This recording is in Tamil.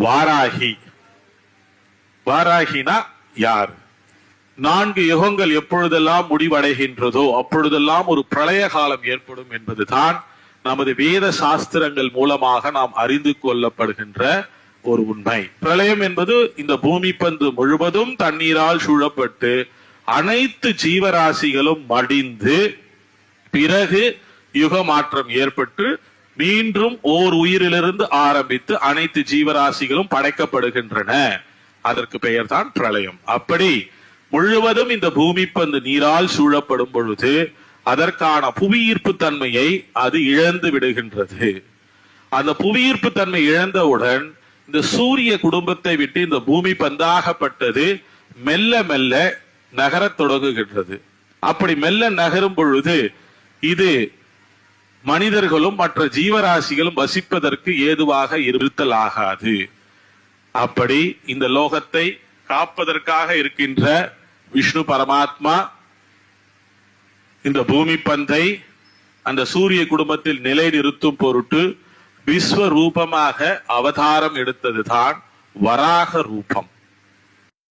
வாராகி. வாராகினா யார்? 4 யுகங்கள் எப்பொழுதெல்லாம் முடிவடைகின்றதோ அப்பொழுதெல்லாம் ஒரு பிரளய காலம் ஏற்படும் என்பதுதான் நமது வேத சாஸ்திரங்கள் மூலமாக நாம் அறிந்து கொள்ளப்படுகின்ற ஒரு உண்மை. பிரளயம் என்பது இந்த பூமி பந்து முழுவதும் தண்ணீரால் சூழப்பட்டு அனைத்து ஜீவராசிகளும் மடிந்து பிறகு யுக மாற்றம் ஏற்பட்டு மீண்டும் ஓர் உயிரிலிருந்து ஆரம்பித்து அனைத்து ஜீவராசிகளும் படைக்கப்படுகின்றன. அதற்கு பெயர் தான் பிரளயம். அப்படி முழுவதும் இந்த பூமி பந்து நீரால் சூழப்படும் பொழுது அதற்கான புவியீர்ப்பு தன்மையை அது இழந்து விடுகின்றது. அந்த புவியீர்ப்பு தன்மை இழந்தவுடன் இந்த சூரிய குடும்பத்தை விட்டு இந்த பூமி பந்தாகப்பட்டது மெல்ல மெல்ல நகரத் தொடங்குகின்றது. அப்படி மெல்ல நகரும் பொழுது இது மனிதர்களும் மற்ற ஜீவராசிகளும் வசிப்பதற்கு ஏதுவாக இருத்தல் ஆகாது. அப்படி இந்த லோகத்தை காப்பதற்காக இருக்கின்ற விஷ்ணு பரமாத்மா இந்த பூமி பந்தை அந்த சூரிய குடும்பத்தில் நிலைநிறுத்தும் பொருட்டு விஸ்வரூபமாக அவதாரம் எடுத்ததுதான் வராக ரூபம்.